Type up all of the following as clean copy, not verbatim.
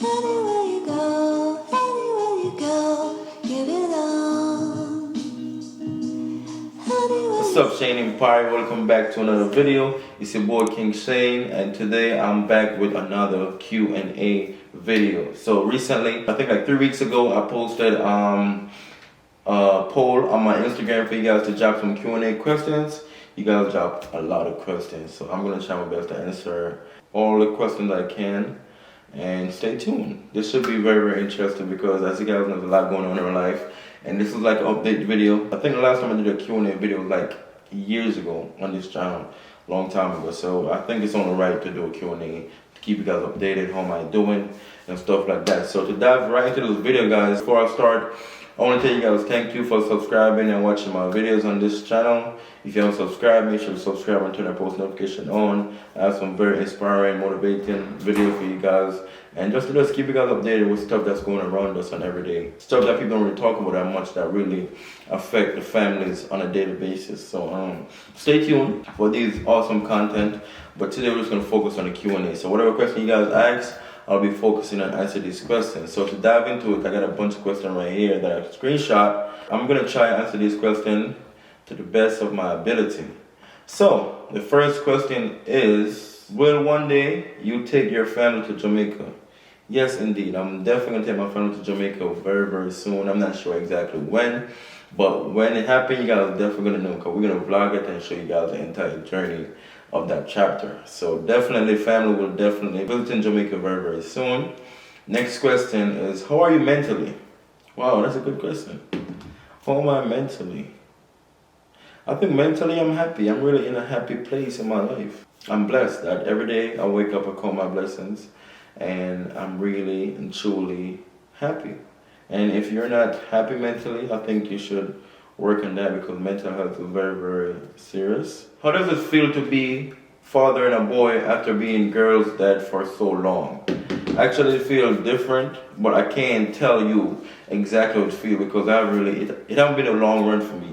Anywhere you go, give it on. What's up, Shane Empire? Welcome back to another video. It's your boy King Shane, and today I'm back with another Q&A video. So recently, I think like 3 weeks ago, I posted a poll on my Instagram for you guys to drop some Q&A questions. You guys dropped a lot of questions, so I'm gonna try my best to answer all the questions I can. And stay tuned. This should be very, very interesting because as you guys know, there's a lot going on in our life. And this is like an update video. I think the last time I did a Q&A video was like years ago on this channel, long time ago. So I think it's only right to do a Q&A to keep you guys updated, how am I doing, and stuff like that. So to dive right into this video, guys, before I start, I want to tell you guys thank you for subscribing and watching my videos on this channel. If you haven't subscribed, make sure to subscribe and turn that post notification on. I have some very inspiring, motivating videos for you guys. And just to keep you guys updated with stuff that's going around us on every day. Stuff that people don't really talk about that much that really affect the families on a daily basis. So stay tuned for these awesome content. But today we're just going to focus on the Q&A. So whatever question you guys ask, I'll be focusing on answering these questions. So to dive into it, I got a bunch of questions right here that I screenshot. I'm going to try and answer these questions to the best of my ability. So the first question is, will one day you take your family to Jamaica? Yes, indeed. I'm definitely going to take my family to Jamaica very, very soon. I'm not sure exactly when, but when it happens, you guys are definitely going to know because we're going to vlog it and show you guys the entire journey of that chapter. So definitely, family will definitely visit in Jamaica very, very soon. Next question is, how are you mentally? Wow, that's a good question. How am I mentally? I think mentally I'm happy. I'm really in a happy place in my life. I'm blessed that every day I wake up, I call my blessings, and I'm really and truly happy. And if you're not happy mentally, I think you should work on that because mental health is very, very serious. How does it feel to be fathering a boy after being girl's dad for so long? Actually, it feels different, but I can't tell you exactly what it feels because it hasn't been a long run for me.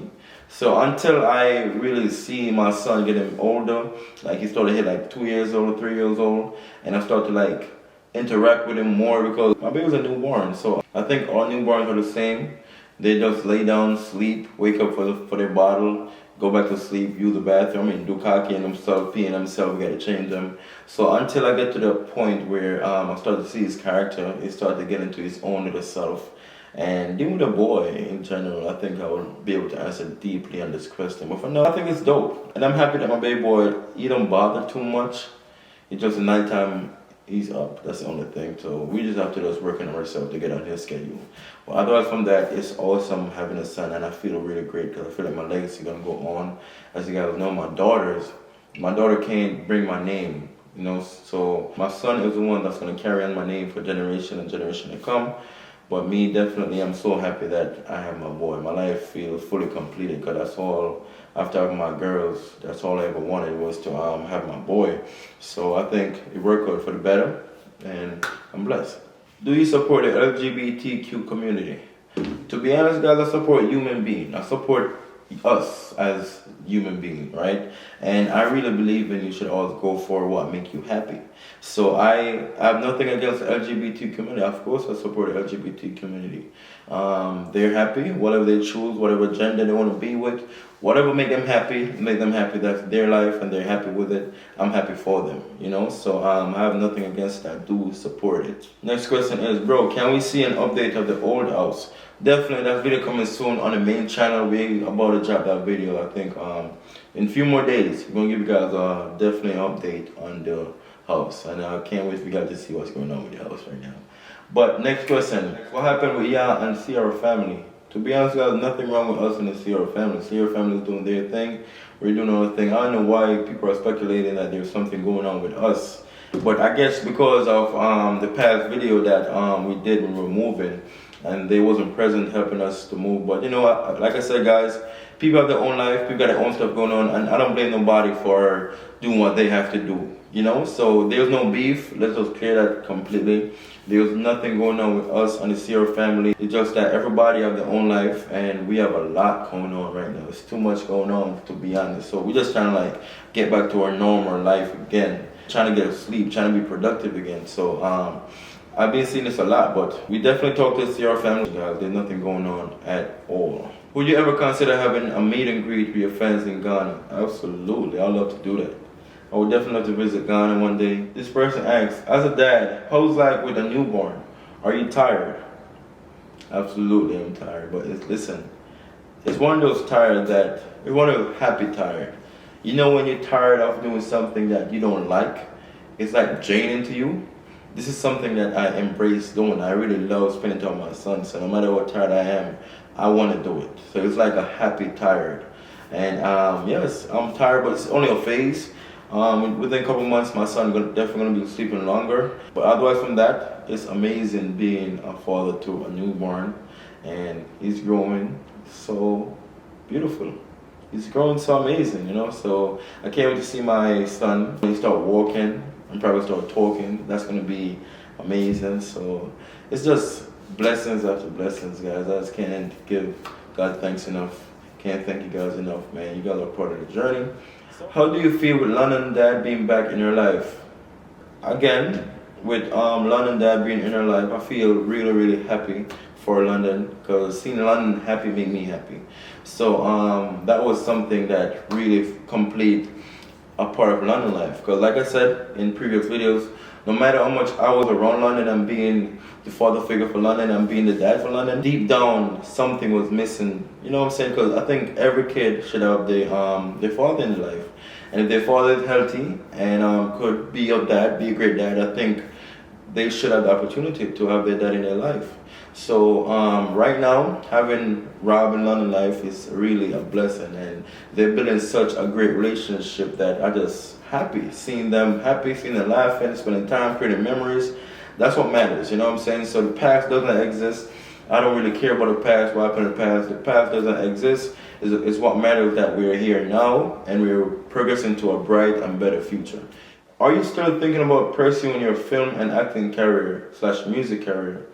So until I really see my son getting older, like he started to hit like 2 years old, 3 years old, and I start to like interact with him more because my baby was a newborn. So I think all newborns are the same. They just lay down, sleep, wake up for their bottle, go back to sleep, use the bathroom, and do cocky and themselves, peeing themselves, we gotta change them. So until I get to the point where I start to see his character, he start to get into his own little self. And even with a boy in general, I think I will be able to answer deeply on this question. But for now, I think it's dope. And I'm happy that my baby boy, he don't bother too much. It's just at nighttime, he's up. That's the only thing. So we just have to just work on ourselves to get on his schedule. But otherwise from that, it's awesome having a son. And I feel really great because I feel like my legacy is going to go on. As you guys know, my daughter can't bring my name. You know, so my son is the one that's going to carry on my name for generation and generation to come. But me, definitely, I'm so happy that I have my boy. My life feels fully completed because that's all, after having my girls, that's all I ever wanted was to have my boy. So I think it worked out for the better, and I'm blessed. Do you support the LGBTQ community? To be honest, guys, I support human beings. I support us as human beings, right? And I really believe in you should always go for what makes you happy. So I have nothing against the LGBT community. Of course, I support the LGBT community. They're happy, whatever they choose, whatever gender they want to be with, whatever make them happy, that's their life and they're happy with it. I'm happy for them, you know? So I have nothing against that. Do support it. Next question is, bro, can we see an update of the old house? Definitely, that video coming soon on the main channel. We about to drop that video, I think, in a few more days. We're going to give you guys definitely an update on the house. And I can't wait for you guys to see what's going on with the house right now. But next question. What happened with Ya and Sierra family? To be honest, guys, nothing wrong with us and the Sierra family. Sierra family is doing their thing. We're doing our thing. I don't know why people are speculating that there's something going on with us. But I guess because of the past video that we did when we were moving, and they wasn't present helping us to move. But you know, like I said, guys, people have their own life, people got their own stuff going on, and I don't blame nobody for doing what they have to do, you know? So there's no beef, let's just clear that completely. There's nothing going on with us and the Sierra family. It's just that everybody have their own life, and we have a lot going on right now. It's too much going on, to be honest. So we're just trying to like get back to our normal life again, trying to get sleep, trying to be productive again. So I've been seeing this a lot, but we definitely talk to your family, guys. There's nothing going on at all. Would you ever consider having a meet and greet with your fans in Ghana? Absolutely, I'd love to do that. I would definitely love to visit Ghana one day. This person asks, as a dad, how's life with a newborn? Are you tired? Absolutely, I'm tired. But listen, it's one of those tired that, it's one of those happy tired. You know when you're tired of doing something that you don't like, it's like draining to you. This is something that I embrace doing. I really love spending time with my son. So no matter what tired I am, I want to do it. So it's like a happy tired. And yes, I'm tired, but it's only a phase. Within a couple months, my son definitely going to be sleeping longer. But otherwise from that, it's amazing being a father to a newborn. And he's growing so beautiful. He's growing so amazing, you know. So I can't wait to see my son when he start walking and probably start talking. That's going to be amazing. So it's just blessings after blessings, guys. I just can't give God thanks enough. Can't thank you guys enough, man. You guys are part of the journey. How do you feel with London Dad being back in your life? Again, with London Dad being in her life, I feel really, really happy for London, because seeing London happy made me happy. So that was something that really complete a part of London life. Because like I said in previous videos, no matter how much I was around London and being the father figure for London and being the dad for London, deep down something was missing. You know what I'm saying? Because I think every kid should have their father in their life. And if their father is healthy and could be your dad, be a great dad, I think they should have the opportunity to have their dad in their life. So right now, having Rob in London life is really a blessing, and they're building such a great relationship that I just happy seeing them laughing, spending time, creating memories. That's what matters, you know what I'm saying? So the past doesn't exist. I don't really care about the past, what happened in the past. The past doesn't exist. It's what matters that we're here now and we're progressing to a bright and better future. Are you still thinking about pursuing your film and acting career / music career?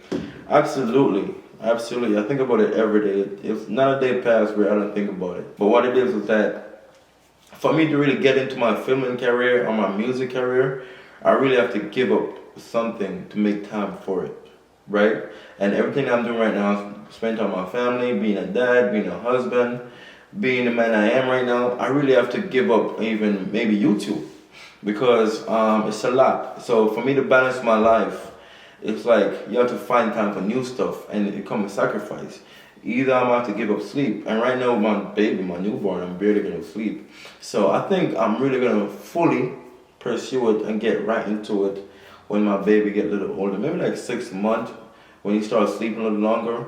Absolutely. Absolutely. I think about it every day. It's not a day passed where I don't think about it. But what it is that for me to really get into my filming career or my music career, I really have to give up something to make time for it, right? And everything I'm doing right now is spending time with my family, being a dad, being a husband, being the man I am right now. I really have to give up even maybe YouTube, because it's a lot. So for me to balance my life, it's like you have to find time for new stuff, and it comes with sacrifice. Either I'm going to have to give up sleep, and right now with my baby, my newborn, I'm barely going to sleep. So I think I'm really going to fully pursue it and get right into it when my baby get a little older, maybe like 6 months, when he starts sleeping a little longer,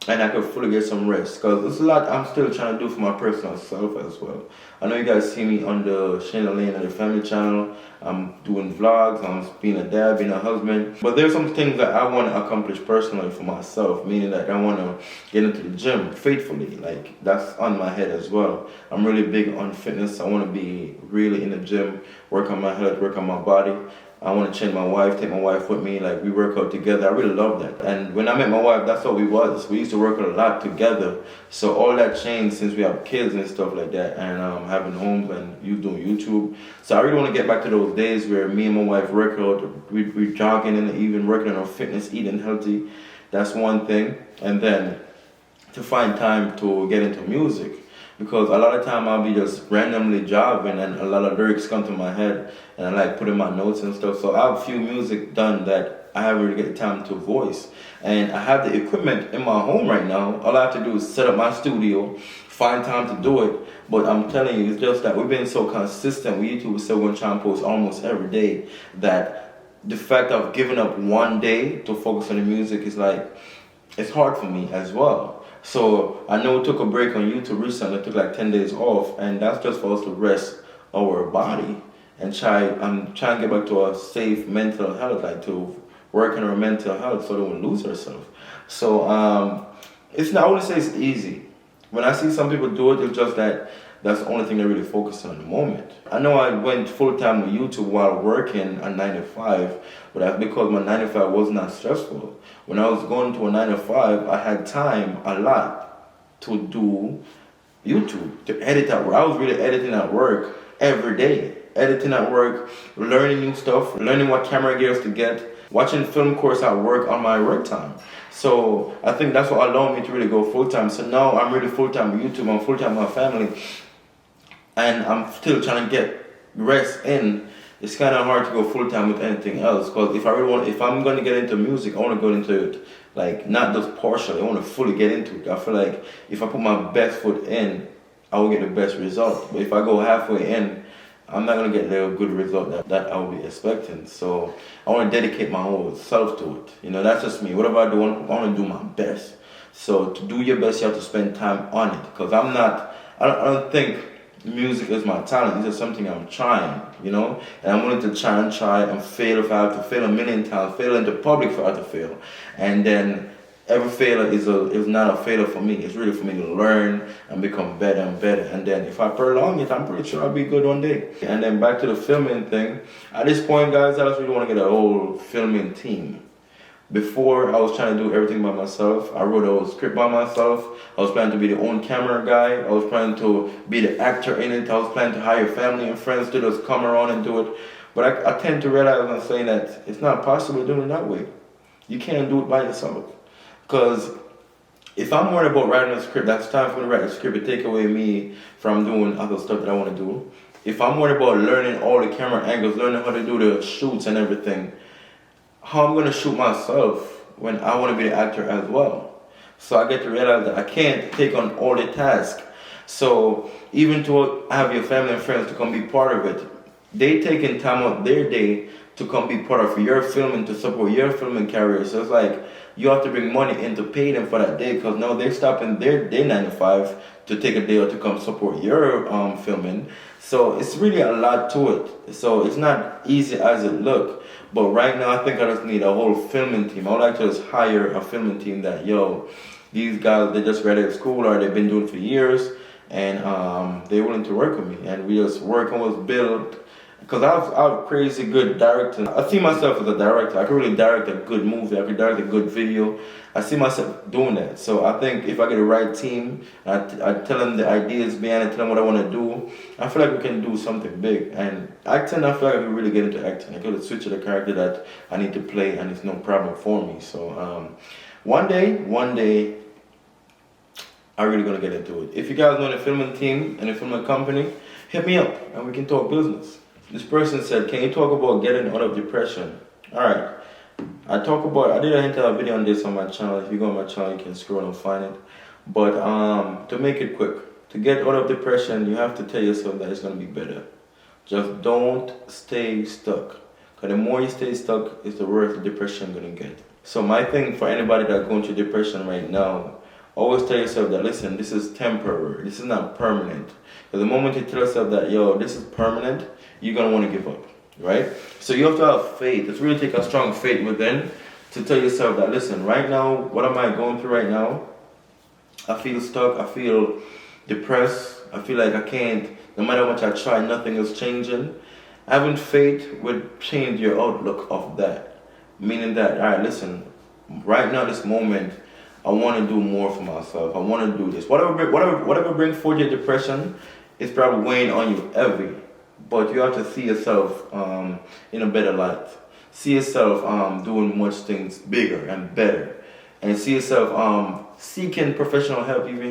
and I could fully get some rest. Because there's a lot I'm still trying to do for my personal self as well. I know you guys see me on the Shayna Lane and the family channel. I'm doing vlogs, I'm being a dad, being a husband. But there's some things that I want to accomplish personally for myself, meaning that I want to get into the gym faithfully. Like, that's on my head as well. I'm really big on fitness. I want to be really in the gym, work on my health, work on my body. I want to change my wife, take my wife with me, like we work out together. I really love that. And when I met my wife, that's what we was. We used to work out a lot together. So all that changed since we have kids and stuff like that, and having homes and you doing YouTube. So I really want to get back to those days where me and my wife work out, we jogging and even working on our fitness, eating healthy. That's one thing. And then to find time to get into music. Because a lot of time I'll be just randomly jogging and a lot of lyrics come to my head and I like putting my notes and stuff. So I have a few music done that I haven't really get time to voice. And I have the equipment in my home right now. All I have to do is set up my studio, find time to do it. But I'm telling you, it's just that we've been so consistent with YouTube. So we're going to try and post almost every day that the fact of giving up one day to focus on the music is like, it's hard for me as well. So I know we took a break on YouTube recently, took like 10 days off, and that's just for us to rest our body and try and get back to a safe mental health, like to work on our mental health so that we don't lose ourselves. So it's not, I wouldn't say it's easy. When I see some people do it, it's just that that's the only thing they're really focusing on at the moment. I know I went full-time with YouTube while working a 9 to 5, but that's because my 9 to 5 was not stressful. When I was going to a 9 to 5, I had time a lot to do YouTube, to edit at work. I was really editing at work every day. Editing at work, learning new stuff, learning what camera gears to get. watching film course at work on my work time. So I think that's what allowed me to really go full time. So now I'm really full time with YouTube, I'm full time with my family, and I'm still trying to get rest in. It's kind of hard to go full time with anything else, because if I'm gonna get into music, I want to go into it like not just partially. I want to fully get into it. I feel like if I put my best foot in, I will get the best result. But if I go halfway in, I'm not gonna get the good result that I will be expecting. So I want to dedicate my whole self to it. You know, that's just me. Whatever I do, I want to do my best. So to do your best, you have to spend time on it. Because I don't think music is my talent. It's just something I'm trying, you know, and I'm willing to try and fail if I have to fail a million times, fail in the public if I have to fail, and then every failure is not a failure for me. It's really for me to learn and become better and better. And then if I prolong it, I'm pretty sure I'll be good one day. And then back to the filming thing. At this point, guys, I just really want to get a whole filming team. Before, I was trying to do everything by myself. I wrote a whole script by myself. I was planning to be the own camera guy. I was planning to be the actor in it. I was planning to hire family and friends to just come around and do it. But I tend to realize I'm saying that it's not possible doing it that way. You can't do it by yourself. Because if I'm worried about writing a script, that's time for me to write a script. It take away me from doing other stuff that I want to do. If I'm worried about learning all the camera angles, learning how to do the shoots and everything, how I'm going to shoot myself when I want to be the actor as well? So I get to realize that I can't take on all the tasks. So even to have your family and friends to come be part of it, they taking time out their day to come be part of your filming, to support your filming career. So it's like you have to bring money in to pay them for that day, because now they're stopping their 9 to 5 to take a day out to come support your filming. So it's really a lot to it. So it's not easy as it look. But right now I think I just need a whole filming team. I would like to just hire a filming team that, these guys, they just graduated school or they've been doing it for years, and they're willing to work with me, and we just work on what's built. Because I have crazy good directing. I see myself as a director. I can really direct a good movie. I can direct a good video. I see myself doing that. So I think if I get the right team, I tell them the ideas behind it, tell them what I want to do, I feel like we can do something big. And acting, I feel like I can really get into acting. I could switch to the character that I need to play, and it's no problem for me. So one day, I'm really going to get into it. If you guys know the filming team and the filming company, hit me up and we can talk business. This person said, can you talk about getting out of depression? Alright, I did an entire video on this on my channel. If you go on my channel, you can scroll and find it. But to make it quick, to get out of depression, you have to tell yourself that it's going to be better. Just don't stay stuck. Because the more you stay stuck, it's the worse the depression going to get. So my thing for anybody that's going through depression right now, always tell yourself that, listen, this is temporary. This is not permanent. Because the moment you tell yourself that, this is permanent, you're going to want to give up, right? So you have to have faith. It's really take a strong faith within to tell yourself that, listen, right now, what am I going through right now? I feel stuck. I feel depressed. I feel like I can't, no matter how much I try, nothing is changing. Having faith would change your outlook of that. Meaning that, all right, listen, right now, this moment, I want to do more for myself. I want to do this. Whatever brings forth your depression is probably weighing on you heavy. But you have to see yourself in a better light. See yourself doing much things bigger and better. And see yourself seeking professional help even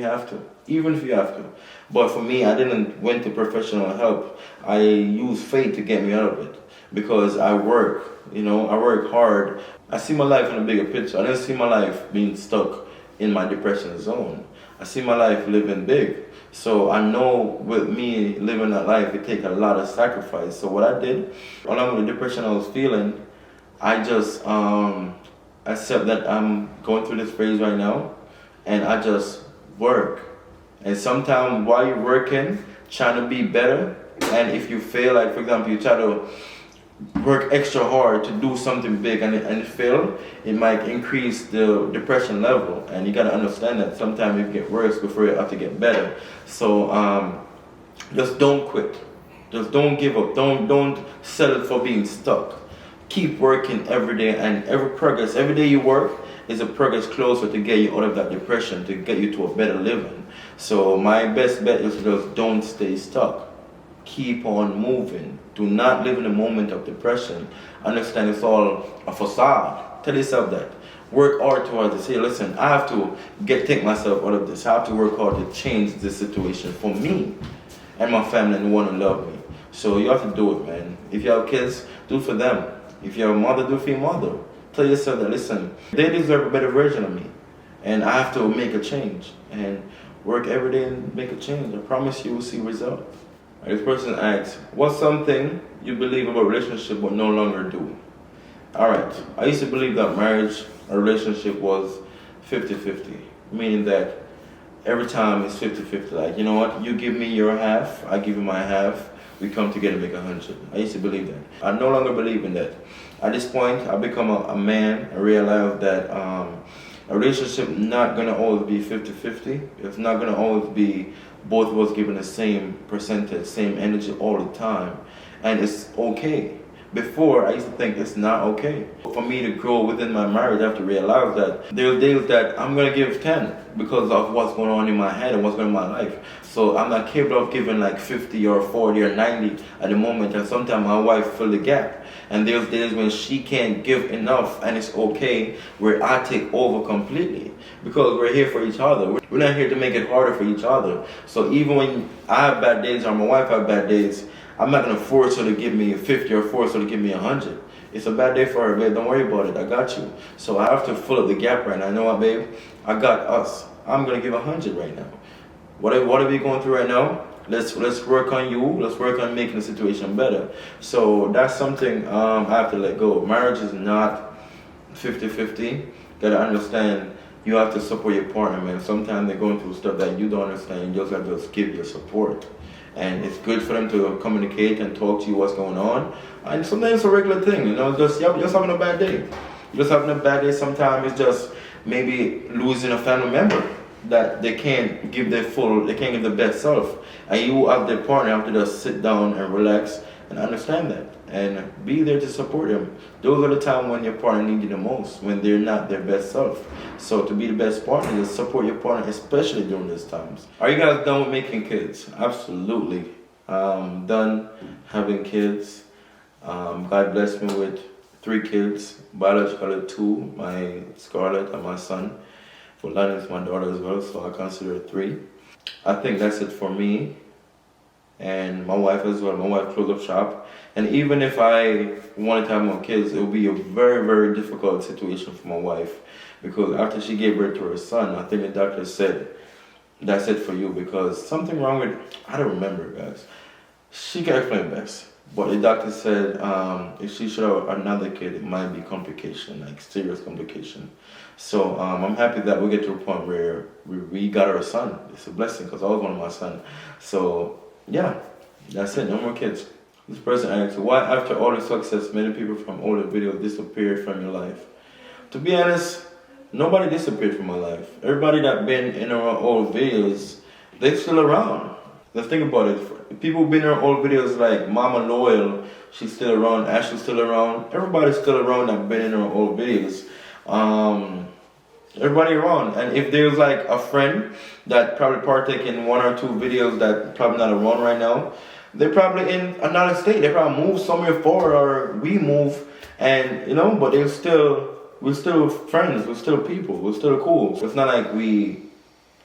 if you have to. But for me, I didn't went to professional help. I used faith to get me out of it. Because I work, I work hard. I see my life in a bigger picture. I didn't see my life being stuck in my depression zone. I see my life living big. So I know with me living that life, it takes a lot of sacrifice. So what I did, along with the depression I was feeling, I just accept that I'm going through this phase right now, and I just work. And sometimes while you're working, trying to be better, and if you fail, like for example, you try to work extra hard to do something big and it fail, it might increase the depression level, and you gotta understand that sometimes it get worse before you have to get better. So just don't quit. Just don't give up. Don't settle for being stuck. Keep working every day, and every day you work is a progress closer to get you out of that depression, to get you to a better living. So my best bet is just don't stay stuck. keep on moving. Do not live in a moment of depression. Understand it's all a facade. Tell yourself that. Work hard towards this. Hey, listen, I have to take myself out of this. I have to work hard to change this situation for me and my family and the one who love me. So you have to do it, man. If you have kids, do it for them. If you're a mother, do it for your mother. Tell yourself that, listen, they deserve a better version of me. And I have to make a change. And work every day and make a change. I promise you will see results. This person asks, what's something you believe about relationship but no longer do? Alright, I used to believe that marriage or relationship was 50-50. Meaning that every time it's 50-50. Like, you know what, you give me your half, I give you my half, we come together and make 100. I used to believe that. I no longer believe in that. At this point, I become a man. I realize that a relationship not gonna always be 50-50. It's not gonna always be both of us giving the same percentage, same energy all the time. And it's okay. Before, I used to think it's not okay. For me to grow within my marriage, I have to realize that there's days that I'm gonna give 10 because of what's going on in my head and what's going on in my life. So I'm not capable of giving like 50 or 40 or 90 at the moment. And sometimes my wife fill the gap. And there's days when she can't give enough, and it's okay where I take over completely. Because we're here for each other. We're not here to make it harder for each other. So even when I have bad days or my wife have bad days, I'm not gonna force her to give me 50 or force her to give me 100. It's a bad day for her, babe. Don't worry about it. I got you. So I have to fill up the gap right now. You know what, babe? I got us. I'm gonna give 100 right now. What are we going through right now? Let's work on you. Let's work on making the situation better. So that's something I have to let go. Marriage is not 50-50. Gotta understand. You have to support your partner, man. Sometimes they're going through stuff that you don't understand. You just have to give your support. And it's good for them to communicate and talk to you what's going on. And sometimes it's a regular thing, you know, just having a bad day. Just having a bad day sometimes it's just maybe losing a family member that they can't give their best self. And you as their partner have to just sit down and relax and understand that. And be there to support them. Those are the times when your partner needs you the most, when they're not their best self. So to be the best partner, just support your partner, especially during these times. Are you guys done with making kids? Absolutely. Done having kids. God blessed me with 3 kids, biologically 2, my Scarlett and my son. For London is my daughter as well, so I consider it 3. I think that's it for me. And my wife as well. My wife closed up shop. And even if I wanted to have more kids, it would be a very, very difficult situation for my wife. Because after she gave birth to her son, I think the doctor said, that's it for you. Because something wrong with, I don't remember, guys. She can explain best. But the doctor said if she should have another kid, it might be complication, like serious complication. So I'm happy that we get to a point where we got our son. It's a blessing because I was one of my sons. So yeah, that's it, no more kids. This person asks, why after all the success, many people from older videos disappeared from your life? To be honest, nobody disappeared from my life. Everybody that been in our old videos, they're still around. Let's think about it. People who've been in our old videos like Mama Loyal, she's still around, Ashley's still around. Everybody's still around that been in our old videos. Everybody around. And if there's like a friend that probably partake in 1 or 2 videos that probably not around right now, they're probably in another state. They probably move somewhere forward or we move, and you know, but we're still friends, we're still people, we're still cool. It's not like we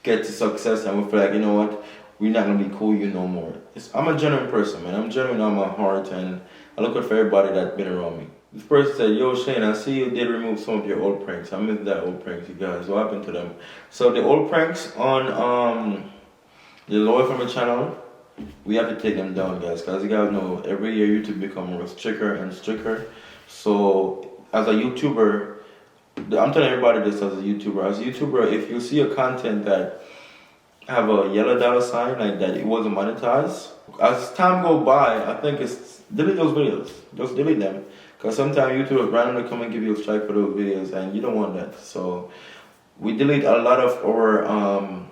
get to success and we feel like, you know what, we're not gonna be cool you no more. I'm a genuine person, man. I'm genuine on my heart, and I look out for everybody that's been around me. This person said, yo Shane, I see you did remove some of your old pranks. I missed that old pranks, you guys. What happened to them? So the old pranks on the Loyal Family channel, we have to take them down, guys, because you guys know every year YouTube becomes stricter and stricter. So as a YouTuber, I'm telling everybody this as a YouTuber, if you see a content that have a yellow dollar sign, like that it wasn't monetized, as time go by, I think it's delete those videos. Just delete them. Because sometimes YouTube will randomly come and give you a strike for those videos, and you don't want that. So we delete a lot of our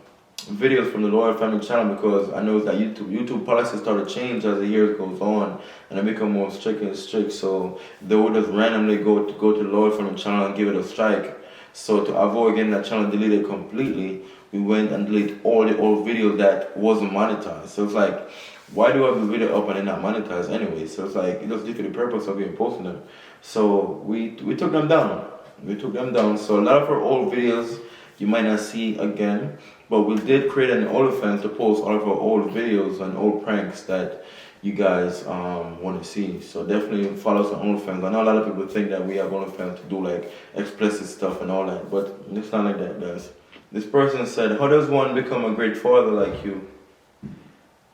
videos from the Loyal Family channel because I know that YouTube policies start to change as the years goes on, and they become more strict and strict. So they will just randomly go to the Loyal Family channel and give it a strike. So to avoid getting that channel deleted completely, we went and deleted all the old videos that wasn't monetized. So it's like why do I have the video up and they're not monetized anyway? So it's like, it doesn't defeat the purpose of even posting them. So we took them down. We took them down. So a lot of our old videos you might not see again, but we did create an OnlyFans to post all of our old videos and old pranks that you guys want to see. So definitely follow us on OnlyFans. I know a lot of people think that we have OnlyFans to do like explicit stuff and all that, but it's not like that, guys. This person said, how does one become a great father like you?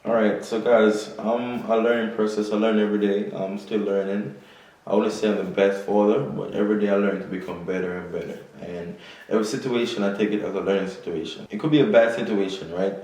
Alright, so guys, I'm a learning process. I learn every day. I'm still learning. I wouldn't say I'm the best father, but every day I learn to become better and better. And every situation, I take it as a learning situation. It could be a bad situation, right?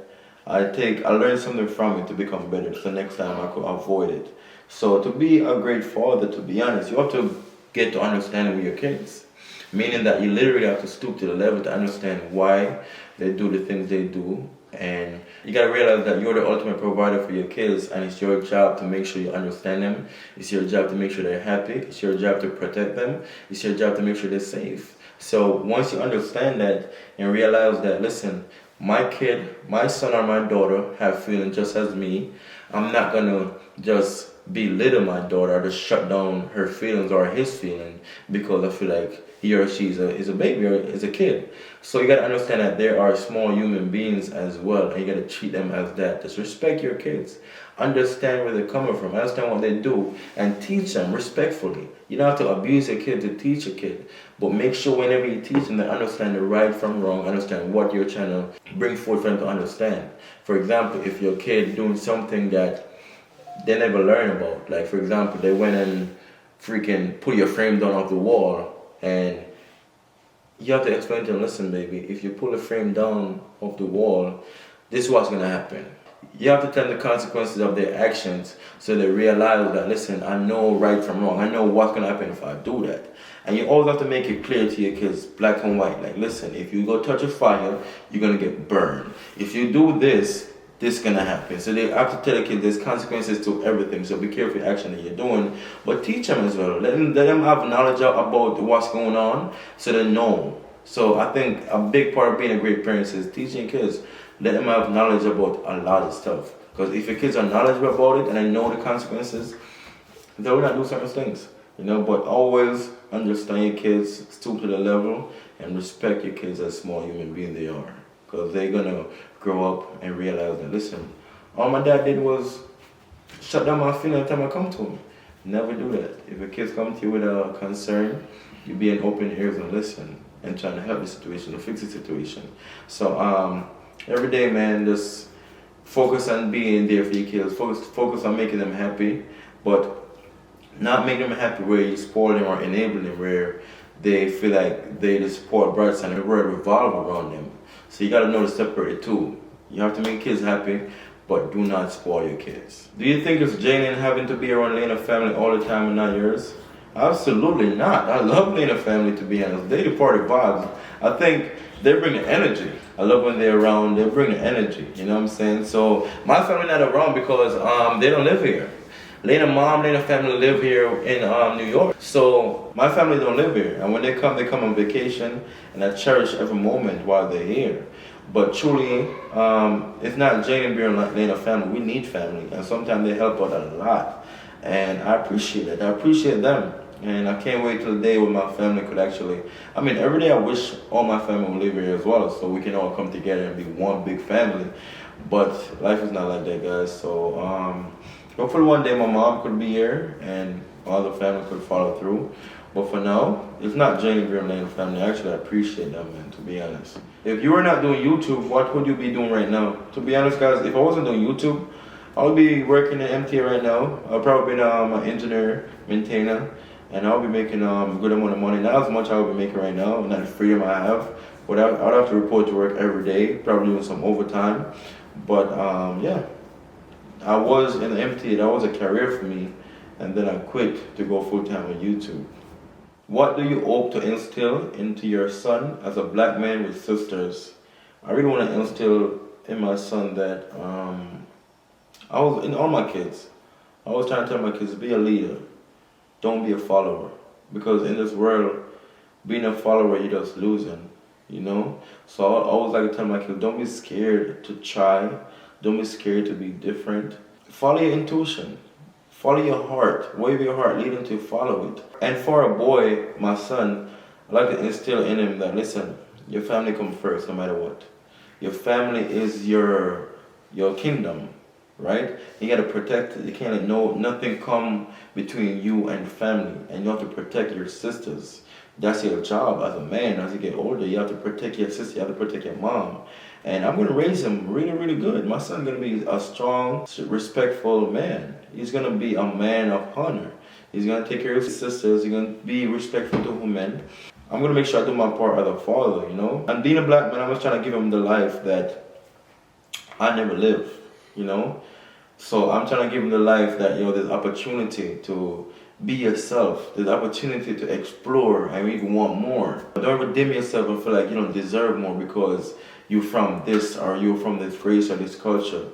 I learn something from it to become better, so next time I could avoid it. So to be a great father, to be honest, you have to get to understand with your kids. Meaning that you literally have to stoop to the level to understand why they do the things they do. And you gotta realize that you're the ultimate provider for your kids, and it's your job to make sure you understand them. It's your job to make sure they're happy. It's your job to protect them. It's your job to make sure they're safe. So once you understand that and realize that, listen, my kid, my son or my daughter have feelings just as me, I'm not gonna just belittle my daughter or just shut down her feelings or his feelings because I feel like he or she is a baby or is a kid. So you gotta understand that there are small human beings as well, and you gotta treat them as that. Just respect your kids. Understand where they're coming from, understand what they do, and teach them respectfully. You don't have to abuse a kid to teach a kid, but make sure whenever you teach them, they understand the right from wrong, understand what you're trying to bring forth for them to understand. For example, if your kid doing something that they never learn about, like for example, they went and freaking put your frame down off the wall, and you have to explain to them, listen baby, if you pull a frame down off the wall, this is what's gonna happen. You have to tell them the consequences of their actions so they realize that, listen, I know right from wrong. I know what's gonna happen if I do that. And you always have to make it clear to your kids, black and white, like listen, if you go touch a fire, you're gonna get burned. If you do this, this is gonna happen. So they have to tell the kids there's consequences to everything. So be careful with the action that you're doing, but teach them as well. Let them have knowledge about what's going on so they know. So I think a big part of being a great parent is teaching kids. Let them have knowledge about a lot of stuff. Because if your kids are knowledgeable about it and they know the consequences, they will not do certain things. You know, but always understand your kids, stoop to the level, and respect your kids as small human beings they are. Because they're gonna grow up and realize that, listen, all my dad did was shut down my feelings every time I come to him. Never do that. If your kids come to you with a concern, you be in open ears and listen and trying to help the situation or fix the situation. So every day, man, just focus on being there for your kids. Focus on making them happy, but not make them happy where you spoil them or enable them where they feel like they the support brothers and the world revolve around them. So you gotta know to separate the two. You have to make kids happy, but do not spoil your kids. Do you think it's Jalen having to be around Lena family all the time and not yours? Absolutely not. I love Lena family, to be honest. They the party vibes. I think they bring the energy. I love when they're around. They bring the energy. You know what I'm saying? So my family not around because they don't live here. Lena mom, Lena family live here in New York. So my family don't live here. And when they come on vacation, and I cherish every moment while they're here. But truly, it's not Jane and Beer and Lena family. We need family. And sometimes they help out a lot. And I appreciate it. I appreciate them. And I can't wait till the day when my family could actually, I mean, every day I wish all my family would live here as well, so we can all come together and be one big family. But life is not like that, guys. So hopefully one day my mom could be here and all the family could follow through. But for now, it's not Jane Beer and family. Actually, I appreciate them, man, to be honest. If you were not doing YouTube, what would you be doing right now? To be honest, guys, if I wasn't doing YouTube, I would be working in MTA right now. I'll probably be an engineer, maintainer. And I'll be making good amount of money. Not as much I will be making right now, not the freedom I have. But I'd have to report to work every day, probably doing some overtime. But yeah, I was in the MTA, that was a career for me. And then I quit to go full time on YouTube. What do you hope to instill into your son as a black man with sisters? I really want to instill in my son that, I was in all my kids. I was trying to tell my kids, be a leader. Don't be a follower, because in this world, being a follower, you're just losing, you know? So I always like to tell my kids, don't be scared to try. Don't be scared to be different. follow your intuition. Follow your heart. Whatever your heart leading to, follow it. And for a boy, my son, I like to instill in him that, listen, your family comes first no matter what. Your family is your kingdom, right? You gotta protect it. You can't let nothing come between you and family. And you have to protect your sisters. That's your job as a man. As you get older, you have to protect your sister, you have to protect your mom. And I'm gonna raise him really, really good. My son's gonna be a strong, respectful man. He's gonna be a man of honor. He's gonna take care of his sisters. He's gonna be respectful to women. I'm gonna make sure I do my part as a father, you know? And being a black man, I was trying to give him the life that I never lived, you know? So I'm trying to give him the life that, you know, there's opportunity to be yourself. There's opportunity to explore and you want more. Don't ever dim yourself and feel like you don't deserve more because you're from this or you're from this race or this culture.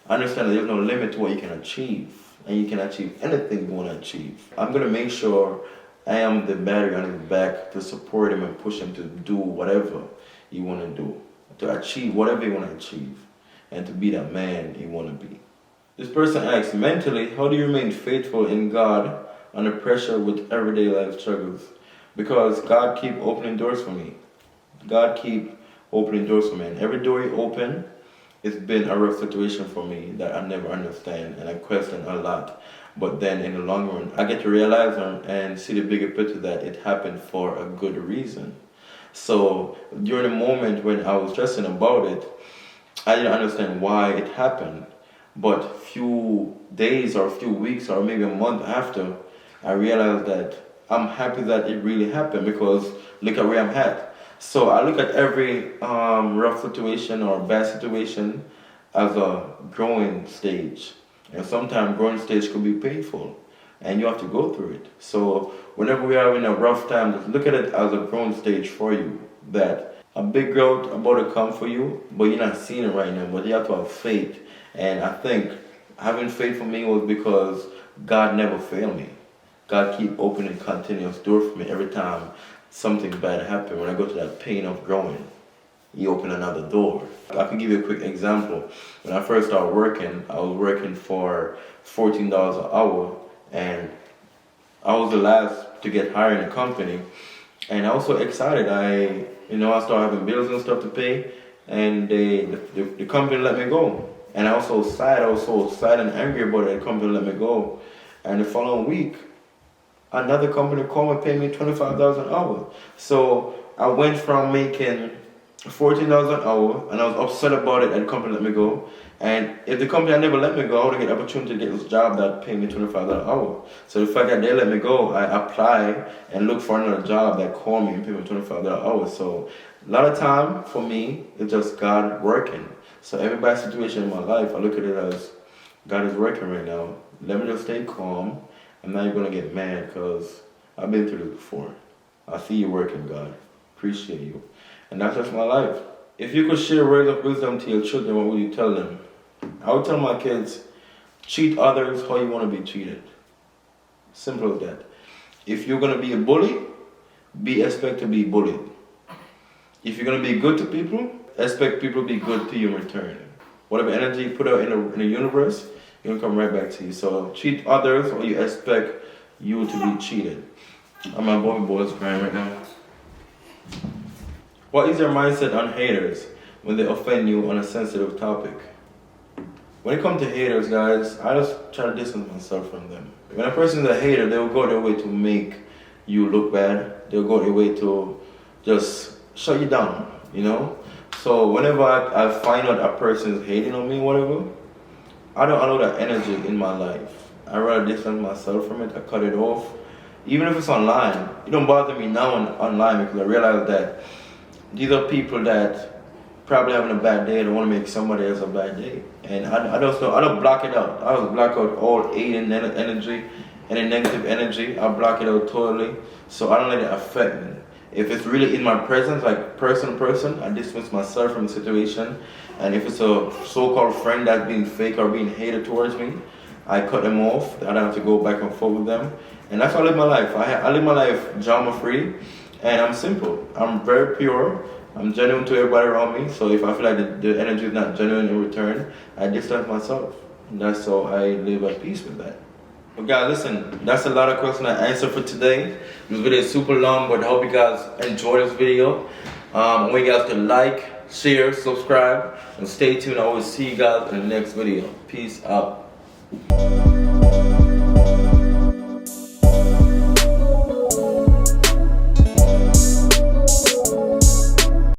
I understand that there's no limit to what you can achieve. And you can achieve anything you want to achieve. I'm going to make sure I am the battery on his back to support him and push him to do whatever you want to do. To achieve whatever you want to achieve. And to be that man you want to be. This person asks, mentally, how do you remain faithful in God under pressure with everyday life struggles? Because God keep opening doors for me. God keep opening doors for me. And every door you open, it's been a rough situation for me that I never understand and I question a lot. But then in the long run, I get to realize and see the bigger picture that it happened for a good reason. So during the moment when I was stressing about it, I didn't understand why it happened. But few days or a few weeks or maybe a month after, I realized that I'm happy that it really happened because look at where I'm at. So I look at every rough situation or bad situation as a growing stage. And sometimes growing stage could be painful and you have to go through it. So whenever we are in a rough time, just look at it as a growing stage for you. That a big growth about to come for you, but you're not seeing it right now, but you have to have faith. And I think having faith for me was because God never failed me. God keep opening continuous doors for me every time something bad happened. When I go to that pain of growing, He opened another door. I can give you a quick example. When I first started working, I was working for $14 an hour, and I was the last to get hired in the company. And I was so excited. I started having bills and stuff to pay, and the company let me go. And I was so sad. I was so sad and angry about it. The company let me go. And the following week, another company called and paid me $25 an hour. So I went from making $14 an hour, and I was upset about it that the company let me go. And if the company had never let me go, I would get the opportunity to get this job that paid me $25 an hour. So the fact that they let me go, I applied and looked for another job that called me and paid me $25 an hour. So a lot of time for me, it's just God working. So every bad situation in my life, I look at it as God is working right now. Let me just stay calm. I'm not even going to get mad because I've been through this before. I see you working, God. Appreciate you. And that's just my life. If you could share words of wisdom to your children, what would you tell them? I would tell my kids, treat others how you want to be treated. Simple as that. If you're going to be a bully, expect to be bullied. If you're going to be good to people, expect people to be good to you in return. Whatever energy you put out in the universe, it's going to come right back to you. So treat others or you expect you to be cheated. I'm my boy's crying right now. What is your mindset on haters when they offend you on a sensitive topic? When it comes to haters, guys, I just try to distance myself from them. When a person is a hater, they will go their way to make you look bad. They'll go their way to just shut you down, you know? So whenever I find out a person is hating on me, whatever, I don't allow that energy in my life. I rather distance myself from it. I cut it off. Even if it's online, it don't bother me now online because I realize that these are people that probably having a bad day and don't want to make somebody else a bad day. And I don't block it out. I just block out all hate and energy, any negative energy. I block it out totally. So I don't let it affect me. If it's really in my presence, like person to person, I distance myself from the situation. And if it's a so-called friend that's being fake or being hated towards me, I cut them off. I don't have to go back and forth with them. And that's how I live my life. I live my life drama-free, and I'm simple. I'm very pure. I'm genuine to everybody around me. So if I feel like the energy is not genuine in return, I distance myself. And that's how I live at peace with that. But guys, listen, that's a lot of questions I answered for today. This video is super long, but I hope you guys enjoy this video. I want you guys to like, share, subscribe, and stay tuned. I will see you guys in the next video. Peace out.